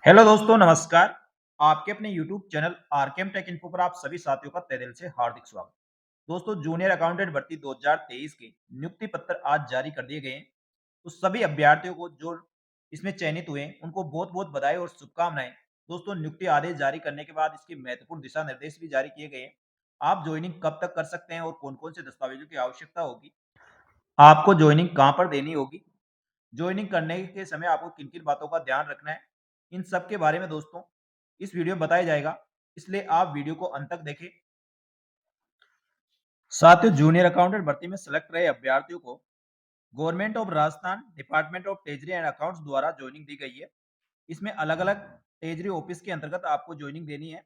Hello दोस्तों, नमस्कार। आपके अपने YouTube channel RKM take info पर आप सभी साथियों का तहे दिल से हार्दिक स्वागत। दोस्तों, जूनियर अकाउंटेंट भर्ती 2023 के नियुक्ति पत्र आज जारी कर दिए गए हैं। तो सभी अभ्यर्थियों को जो इसमें चयनित हुए हैं, उनको बहुत-बहुत बधाई और शुभकामनाएं। दोस्तों, नियुक्ति आदेश जारी करने के बाद इसके महत्वपूर्ण दिशा निर्देश भी जारी किए गए हैं। आप ज्वाइनिंग कब तक कर सकते हैं और कौन-कौन से दस्तावेजों की आवश्यकता होगी, आपको ज्वाइनिंग कहाँ पर देनी होगी, ज्वाइनिंग करने के समय आपको किन-किन बातों का ध्यान रखना है, इन सब के बारे में दोस्तों इस वीडियो में बताया जाएगा, इसलिए आप वीडियो को अंत तक देखें। साथियों, जूनियर अकाउंटेंट भर्ती में सेलेक्ट रहे अभ्यर्थियों को government of Rajasthan department of treasury and accounts द्वारा ज्वाइनिंग दी गई है। इसमें अलग-अलग ट्रेजरी ऑफिस के अंतर्गत आपको ज्वाइनिंग देनी है।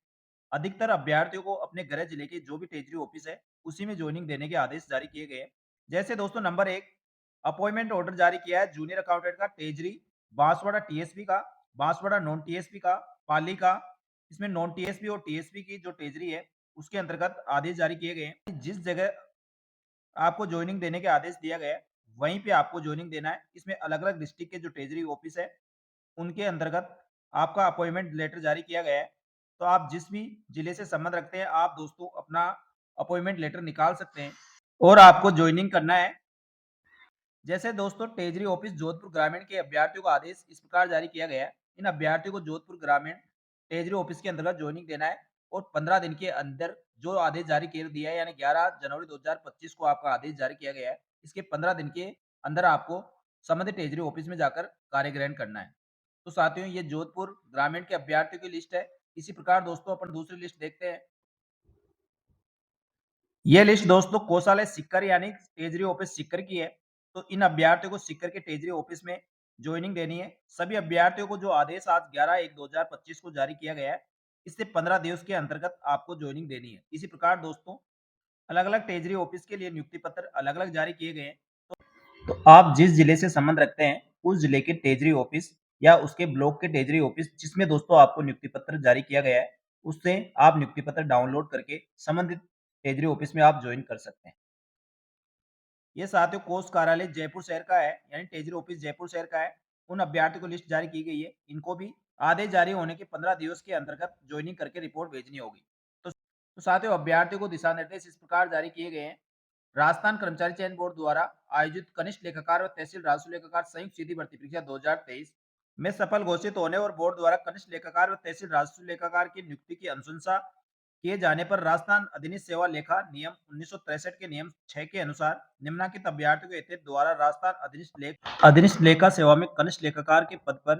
अधिकतर अभ्यर्थियों को अपने गृह जिले के जो भी ट्रेजरी ऑफिस है, उसी में ज्वाइनिंग देने के आदेश जारी किए गए हैं। जैसे दोस्तों, नंबर 1 अपॉइंटमेंट ऑर्डर जारी किया है जूनियर अकाउंटेंट का ट्रेजरी बांसवाड़ा टीएसपी का, बांसवाड़ा नॉन टीएसपी का, पाली का। इसमें नॉन टीएसपी और टीएसपी की जो ट्रेजरी है, उसके अंतर्गत आदेश जारी किए गए हैं। जिस जगह आपको ज्वाइनिंग देने के आदेश दिया गया है, वहीं पे आपको ज्वाइनिंग देना है। इसमें अलग-अलग डिस्ट्रिक्ट के जो ट्रेजरी ऑफिस है, उनके अंतर्गत आपका अपॉइंटमेंट लेटर जारी किया गया है। तो आप जिस भी जिले से संबंध रखते हैं, आप दोस्तों अपना अपॉइंटमेंट लेटर निकाल सकते हैं और आपको ज्वाइनिंग करना है। जैसे दोस्तों, ट्रेजरी ऑफिस जोधपुर ग्रामीण के अभ्यर्थियों का आदेश इस प्रकार जारी किया गया है। इन अभ्यर्थियों को जोधपुर ग्रामीण ट्रेजरी ऑफिस के अंतर्गत ज्वाइनिंग देना है और 15 दिन के अंदर जो आदेश जारी कर दिया है, यानी 11 जनवरी 2025 को आपका आदेश जारी किया गया है। इसके 15 दिन के अंदर आपको संबंधित ट्रेजरी ऑफिस में जाकर कार्य ग्रहण करना है। तो साथियों, ये जोधपुर ग्रामीण के अभ्यर्थियों की लिस्ट है। इसी प्रकार दोस्तों अपन दूसरी लिस्ट देखते हैं। ये लिस्ट दोस्तों कोषालय सीकर यानी ट्रेजरी ऑफिस सीकर की है। तो इन अभ्यर्थियों को सीकर के ट्रेजरी ऑफिस में ज्वाइनिंग देनी है। सभी अभ्यर्थियों को जो आदेश आज 11/1/2025 को जारी किया गया है, इससे 15 दिवस के अंतर्गत आपको ज्वाइनिंग देनी है। इसी प्रकार दोस्तों, अलग-अलग ट्रेजरी ऑफिस के लिए नियुक्ति पत्र अलग-अलग जारी किए गए हैं। तो आप जिस जिले से संबंध रखते हैं, उस जिले के ट्रेजरी ऑफिस या उसके ब्लॉक के ट्रेजरी ऑफिस जिसमें दोस्तों आपको नियुक्ति पत्र जारी किया गया है, उससे आप नियुक्ति पत्र डाउनलोड करके संबंधित ट्रेजरी ऑफिस में आप ज्वाइन कर सकते हैं। ये साथियों कोस्ट कार्यालय जयपुर शहर का है, यानी ट्रेजरी ऑफिस जयपुर शहर का है। उन अभ्यर्थियों को लिस्ट जारी की गई है। इनको भी आदेश जारी होने के 15 दिवस के अंतर्गत ज्वाइनिंग करके रिपोर्ट भेजनी होगी। तो साथियों, अभ्यर्थियों को दिशा निर्देश इस प्रकार जारी किए गए हैं। राजस्थान कर्मचारी चयन बोर्ड द्वारा आयोजित कनिष्ठ लेखाकार व तहसील राजस्व लेखाकार संयुक्त सीधी भर्ती परीक्षा 2023 में सफल घोषित होने और बोर्ड द्वारा कनिष्ठ लेखाकार व तहसील राजस्व लेखाकार की नियुक्ति की अनुशंसा किए जाने पर राजस्थान अधिनियम सेवा लेखा नियम 1963 के नियम 6 के अनुसार निम्नलिखित अभ्यर्थियों के हित द्वारा राजस्थान अधिनिष्ठ लेखा सेवा में कनिष्ठ लेखाकार के पद पर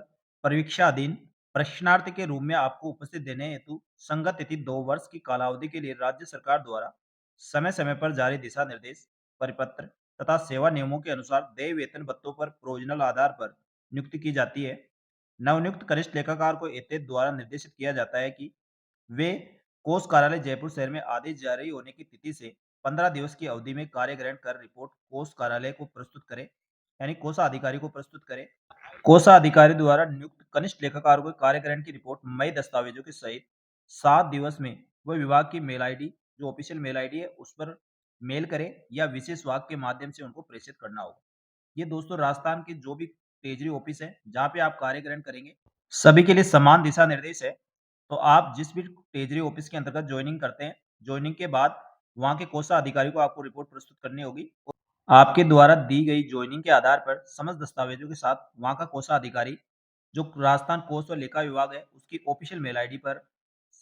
परीक्षाधीन प्रश्नार्थी के रूप में आपको उपस्थित देने हेतु संगत तिथि 2 वर्ष की कालावधि के लिए राज्य सरकार द्वारा समय समय पर जारी दिशा निर्देश परिपत्र तथा सेवा नियमों के अनुसार देय वेतन भत्तों पर प्रोविजनल आधार पर नियुक्ति की जाती है। नवनियुक्त कनिष्ठ लेखाकार को एतेद द्वारा निर्देशित किया जाता है कि वे कोष कार्यालय जयपुर शहर में आदेश जारी होने की तिथि से 15 दिवस की अवधि में कार्य ग्रहण कर रिपोर्ट कोष कार्यालय को प्रस्तुत करें, यानी कोषाधिकारी को प्रस्तुत करें। कोषाधिकारी द्वारा नियुक्त कनिष्ठ लेखाकार को कार्य ग्रहण की रिपोर्ट मई दस्तावेजों के सहित 7 दिवस में वह विभाग की मेल आईडी, जो ऑफिशियल मेल आईडी है, उस पर मेल करें या विशेष वाहक के माध्यम से उनको प्रेषित करना होगा। ये दोस्तों राजस्थान के जो भी ट्रेजरी ऑफिस है जहाँ पे आप कार्य ग्रहण करेंगे, सभी के लिए समान दिशा निर्देश है। तो आप जिस भी ट्रेजरी ऑफिस के अंतर्गत ज्वाइनिंग करते हैं, ज्वाइनिंग के बाद वहाँ के कोषाधिकारी को आपको रिपोर्ट प्रस्तुत करनी होगी। आपके द्वारा दी गई ज्वाइनिंग के आधार पर समस्त दस्तावेजों के साथ वहाँ का कोषाधिकारी, जो राजस्थान कोष और लेखा विभाग है, उसकी ऑफिशियल मेल आईडी पर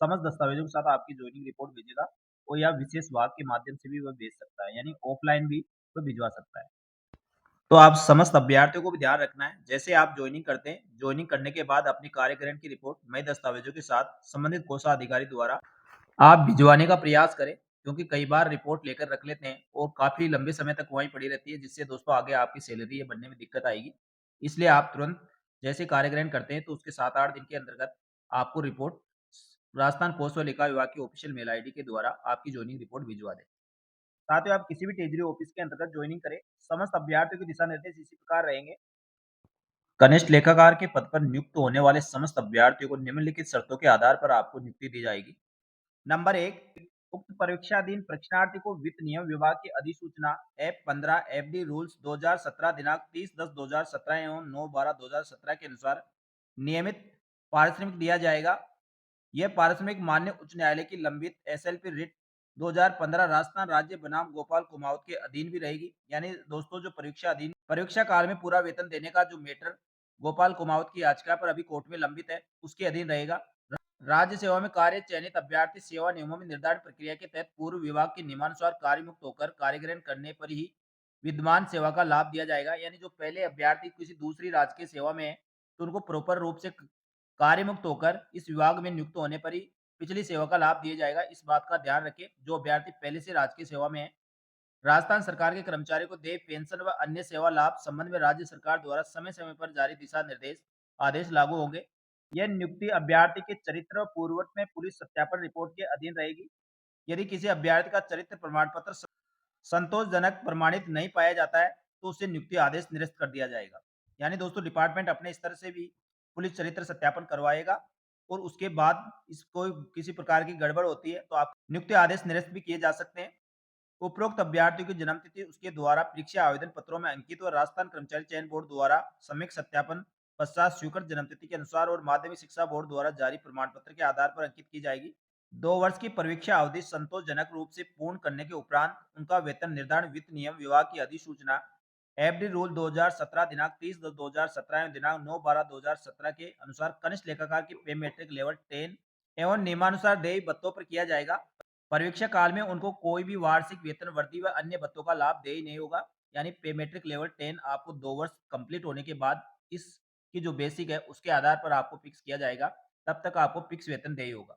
समस्त दस्तावेजों के साथ आपकी ज्वाइनिंग रिपोर्ट भेजेगा और या विशेष वाहक के माध्यम से भी वह भेज सकता है, यानी ऑफलाइन भी वह भिजवा सकता है। तो आप समस्त अभ्यर्थियों को भी ध्यान रखना है, जैसे आप ज्वाइनिंग करते हैं, ज्वाइनिंग करने के बाद अपनी कार्यकरण की रिपोर्ट नए दस्तावेजों के साथ संबंधित कोषाधिकारी द्वारा आप भिजवाने का प्रयास करें, क्योंकि कई बार रिपोर्ट लेकर रख लेते हैं और काफ़ी लंबे समय तक वहीं पड़ी रहती है, जिससे दोस्तों आगे आपकी सैलरी ये बनने में दिक्कत आएगी। इसलिए आप तुरंत जैसे कार्यग्रहण करते हैं, तो उसके 7-8 दिन के अंतर्गत आपको रिपोर्ट राजस्थान कोष व लेखा विभाग की ऑफिशियल मेल आईडी के द्वारा आपकी ज्वाइनिंग रिपोर्ट भिजवा दें। साथ ही आप किसी भी ट्रेजरी ऑफिस के अंतर्गत ज्वाइनिंग करें, समस्त अभ्यर्थियों के दिशा निर्देश इसी प्रकार रहेंगे। कनिष्ठ लेखाकार के पद पर नियुक्त होने वाले समस्त अभ्यर्थियों को निम्नलिखित शर्तों के आधार पर आपको नियुक्ति दी जाएगी। नंबर 1, उक्त परीक्षाधीन परीक्षार्थी को वित्त नियम विभाग की अधिसूचना F15 एफडी रूल्स 2017 दिनांक 30/10/2017 एवं 9/12/2017 के अनुसार नियमित पारिश्रमिक दिया जाएगा। यह पारिश्रमिक माननीय उच्च न्यायालय की लंबित एसएलपी रिट 2015 राजस्थान राज्य बनाम गोपाल कुमावत के अधीन भी रहेगी। यानी दोस्तों जो परीक्षा काल में पूरा वेतन देने का जो मैटर गोपाल कुमावत की याचिका पर अभी कोर्ट में लंबित है, उसके अधीन रहेगा। राज्य सेवा में कार्य चयनित अभ्यर्थी सेवा नियमों में निर्धारित प्रक्रिया के तहत पूर्व विभाग के नियमानुसार कार्य मुक्त होकर कार्य ग्रहण करने पर ही विद्यमान सेवा का लाभ दिया जाएगा। यानी जो पहले अभ्यर्थी किसी दूसरी राजकीय सेवा में है, तो उनको प्रॉपर रूप से कार्य मुक्त होकर इस विभाग में नियुक्त होने पर ही पिछली सेवा का लाभ दिया जाएगा। इस बात का ध्यान रखें। जो अभ्यर्थी पहले से राजकीय सेवा में है, राजस्थान सरकार के कर्मचारियों को देय पेंशन व अन्य सेवा लाभ संबंध में राज्य सरकार द्वारा समय समय पर जारी दिशा निर्देश आदेश लागू होंगे। यह नियुक्ति अभ्यर्थी के चरित्र व पूर्ववत में पुलिस सत्यापन रिपोर्ट के अधीन रहेगी। यदि किसी अभ्यर्थी का चरित्र प्रमाण पत्र संतोषजनक प्रमाणित नहीं पाया जाता है, तो उसे नियुक्ति आदेश निरस्त कर दिया जाएगा। यानी दोस्तों डिपार्टमेंट अपने स्तर से भी पुलिस चरित्र सत्यापन करवाएगा और उसके बाद इसको किसी प्रकार की गड़बड़ होती है, तो आप नियुक्ति आदेश निरस्त भी किए जा सकते हैं। उपरोक्त अभ्यर्थियों की जन्म तिथि उसके द्वारा परीक्षा आवेदन पत्रों में अंकित और राजस्थान कर्मचारी चयन बोर्ड द्वारा सम्यक सत्यापन पश्चात स्वीकृत जन्म तिथि के अनुसार और माध्यमिक शिक्षा बोर्ड द्वारा जारी प्रमाण पत्र के आधार पर अंकित की जाएगी। 2 वर्ष की परीक्षा अवधि संतोषजनक रूप से पूर्ण करने के उपरांत उनका वेतन निर्धारण वित्त नियम विभाग की अधिसूचना एफडी रूल 2017 दिनांक 30/10/2017 एवं दिनांक 9/12/2017 के अनुसार कनिष्ठ लेखाकार की पे मैट्रिक लेवल 10 एवं नियमानुसार देय भत्तों पर किया जाएगा। परीक्षा काल में उनको कोई भी वार्षिक वेतन वृद्धि व अन्य भत्तों का लाभ देय नहीं होगा। यानी पे मैट्रिक लेवल 10 आपको 2 वर्ष कंप्लीट होने के बाद इसकी जो बेसिक है उसके आधार पर आपको फिक्स किया जाएगा। तब तक आपको फिक्स वेतन देय होगा।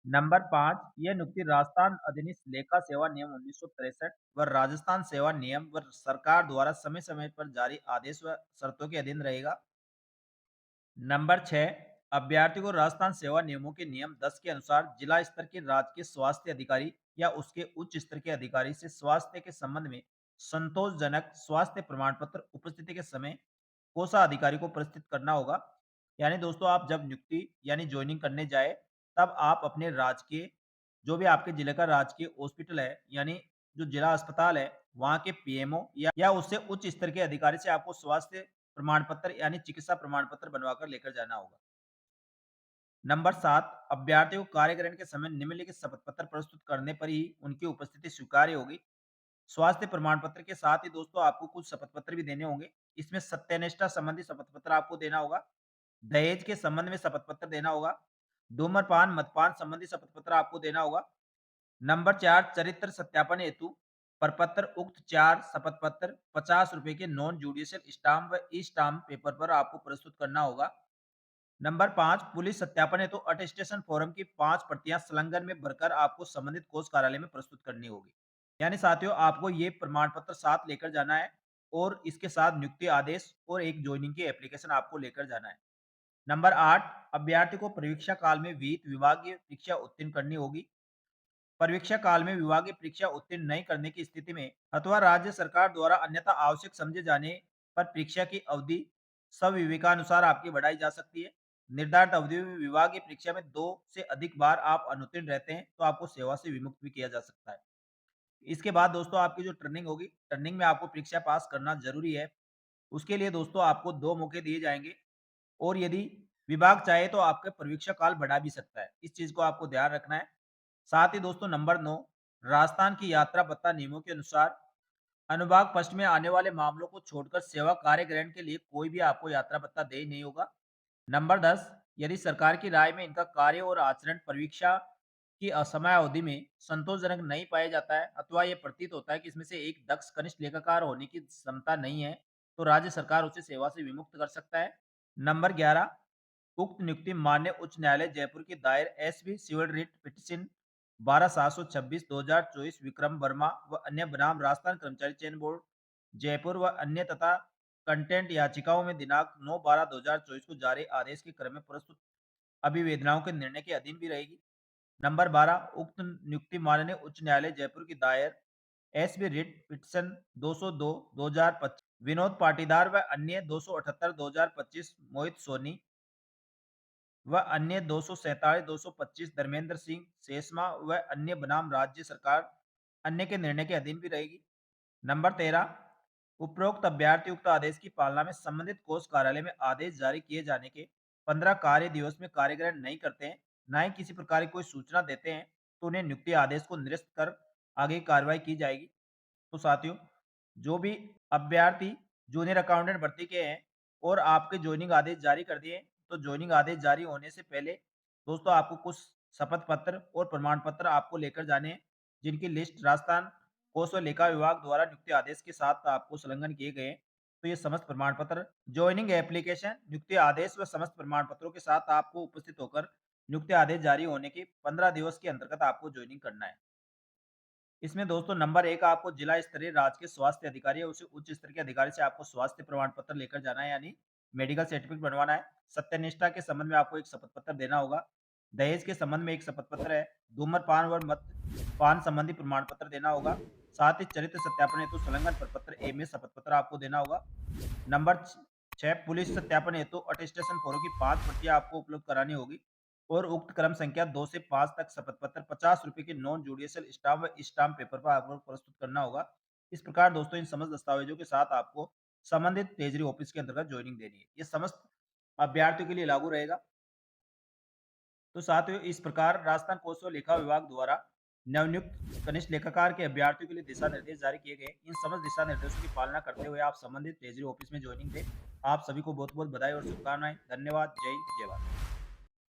नंबर 5, यह नियुक्ति राजस्थान अधिनियम लेखा सेवा नियम 1963 व राजस्थान सेवा नियम व सरकार द्वारा समय समय पर जारी आदेश व शर्तों के अधीन रहेगा। नंबर 6, अभ्यर्थी को राजस्थान सेवा नियमों के नियम 10 के अनुसार जिला स्तर के राजकीय स्वास्थ्य अधिकारी या उसके उच्च स्तर के अधिकारी से स्वास्थ्य के संबंध में संतोषजनक स्वास्थ्य प्रमाण पत्र उपस्थिति के समय कोषा अधिकारी को प्रस्तुत करना होगा। यानी दोस्तों आप जब नियुक्ति यानी ज्वाइनिंग करने जाए, तब आप अपने राजकीय जो भी आपके जिले का राजकीय हॉस्पिटल है, यानी जो जिला अस्पताल है, वहाँ के पीएमओ या उससे उच्च स्तर के अधिकारी से आपको स्वास्थ्य प्रमाण पत्र यानी चिकित्सा प्रमाण पत्र बनवाकर लेकर जाना होगा। नंबर 7, अभ्यर्थियों को कार्य ग्रहण के समय निम्नलिखित शपथ पत्र प्रस्तुत करने पर ही उनकी उपस्थिति स्वीकार्य होगी। स्वास्थ्य प्रमाण पत्र के साथ ही दोस्तों आपको कुछ शपथ पत्र भी देने होंगे। इसमें सत्यनिष्ठा संबंधी शपथ पत्र आपको देना होगा। दहेज के संबंध में शपथ पत्र देना होगा। धूम्रपान मदपान संबंधी शपथ पत्र आपको देना होगा। नंबर 4, चरित्र सत्यापन हेतु प्रपत्र उक्त 4 शपथ पत्र 50 रुपए के नॉन जुडिशियल स्टाम्प व ई स्टाम्प पेपर पर आपको प्रस्तुत करना होगा। नंबर 5, पुलिस सत्यापन हेतु अटेस्टेशन फॉर्म की 5 प्रतियां संलग्न में भरकर आपको संबंधित कोष कार्यालय में प्रस्तुत करनी होगी। यानी साथियों आपको ये प्रमाण पत्र साथ लेकर जाना है और इसके साथ नियुक्ति आदेश और एक ज्वाइनिंग की एप्लीकेशन आपको लेकर जाना है। नंबर 8, अभ्यर्थी को परीक्षा काल में विहित विभागीय परीक्षा उत्तीर्ण करनी होगी। परीक्षा काल में विभागीय परीक्षा उत्तीर्ण नहीं करने की स्थिति में अथवा राज्य सरकार द्वारा अन्यथा आवश्यक समझे जाने पर परीक्षा की अवधि सविवेकानुसार आपकी बढ़ाई जा सकती है। निर्धारित अवधि में विभागीय परीक्षा में 2 से अधिक बार आप अनुत्तीर्ण रहते हैं, तो आपको सेवा से विमुक्त भी किया जा सकता है। इसके बाद दोस्तों आपकी जो ट्रेनिंग होगी, ट्रेनिंग में आपको परीक्षा पास करना ज़रूरी है। उसके लिए दोस्तों आपको 2 मौके दिए जाएँगे और यदि विभाग चाहे तो आपका परीक्षा काल बढ़ा भी सकता है। इस चीज़ को आपको ध्यान रखना है। साथ ही दोस्तों नंबर 9, राजस्थान की यात्रा भत्ता नियमों के अनुसार अनुभाग पश्चिम में आने वाले मामलों को छोड़कर सेवा कार्य ग्रहण के लिए कोई भी आपको यात्रा भत्ता देय नहीं होगा। नंबर 10, यदि सरकार की राय में इनका कार्य और आचरण परीक्षा की असमयावधि में संतोषजनक नहीं पाया जाता है अथवा ये प्रतीत होता है कि इसमें से एक दक्ष कनिष्ठ लेखाकार होने की क्षमता नहीं है, तो राज्य सरकार उसे सेवा से विमुक्त कर सकता है। नंबर 11, उक्त नियुक्ति माननीय उच्च न्यायालय जयपुर की दायर SB civil writ petition 12/726/2024 Vikram Verma व अन्य बनाम राजस्थान कर्मचारी चयन बोर्ड जयपुर व अन्य तथा कंटेंट याचिकाओं में दिनांक 9/12/2024 को जारी आदेश के क्रम में प्रस्तुत अभिवेदनाओं के निर्णय के अधीन भी रहेगी। नंबर 12, उक्त नियुक्ति माननीय उच्च न्यायालय जयपुर की दायर SB writ petition 202/2025 Vinod Patidar व अन्य 278/2025 मोहित सोनी व अन्य 247/225 धर्मेंद्र सिंह सेसमा व अन्य बनाम राज्य सरकार अन्य के निर्णय के अधीन भी रहेगी। नंबर 13, उपरोक्त अभ्यर्थी उक्त आदेश की पालना में संबंधित कोष कार्यालय में आदेश जारी किए जाने के 15 कार्य दिवस में कार्य ग्रहण नहीं करते हैं, ना ही किसी प्रकार की कोई सूचना देते हैं, तो उन्हें नियुक्ति आदेश को निरस्त कर आगे की कार्रवाई की जाएगी। तो साथियों, जो भी अभ्यर्थी जूनियर अकाउंटेंट भर्ती के हैं और आपके जॉइनिंग आदेश जारी कर दिए, तो जॉइनिंग आदेश जारी होने से पहले दोस्तों आपको कुछ शपथ पत्र और प्रमाण पत्र आपको लेकर जाने हैं, जिनकी लिस्ट राजस्थान कोष व लेखा विभाग द्वारा नियुक्ति आदेश के साथ आपको संलग्न किए गए हैं। तो ये समस्त प्रमाण पत्र, जॉइनिंग एप्लीकेशन, नियुक्ति आदेश व समस्त प्रमाण पत्रों के साथ आपको उपस्थित होकर नियुक्ति आदेश जारी होने के 15 दिवस के अंतर्गत आपको जॉइनिंग करना है। इसमें दोस्तों नंबर 1 आपको जिला स्तरीय राजकीय स्वास्थ्य अधिकारी या उसे उच्च स्तर के अधिकारी से आपको स्वास्थ्य प्रमाण पत्र लेकर जाना है, यानी मेडिकल सर्टिफिकेट बनवाना है। सत्यनिष्ठा के संबंध में आपको एक शपथ पत्र देना होगा। दहेज के संबंध में एक शपथ पत्र है। धूम्रपान व मद्यपान संबंधी प्रमाण पत्र देना होगा। साथ ही चरित्र सत्यापन हेतु संलग्न प्रपत्र ए में शपथ पत्र आपको देना होगा। नंबर 6 पुलिस सत्यापन हेतु अटेस्टेशन फॉर्म की 5 प्रतियाँ आपको उपलब्ध करानी होगी और उक्त क्रम संख्या 2 से 5 तक शपथ पत्र ₹50 के नॉन जुडिशियल स्टाम्प व स्टाम्प पेपर पर आपको प्रस्तुत करना होगा। इस प्रकार दोस्तों इन समस्त दस्तावेजों के साथ आपको संबंधित ट्रेजरी ऑफिस के अंतर्गत जॉइनिंग देनी है। ये समस्त अभ्यर्थियों के लिए लागू रहेगा। तो साथियों इस प्रकार राजस्थान कोष व लेखा विभाग द्वारा नवनियुक्त कनिष्ठ लेखाकार के अभ्यर्थियों के लिए दिशा निर्देश जारी किए गए। इन समस्त दिशा निर्देशों की पालना करते हुए आप संबंधित ट्रेजरी ऑफिस में ज्वाइनिंग दें। आप सभी को बहुत बहुत बधाई और शुभकामनाएं। धन्यवाद। जय हिंद, जय भारत।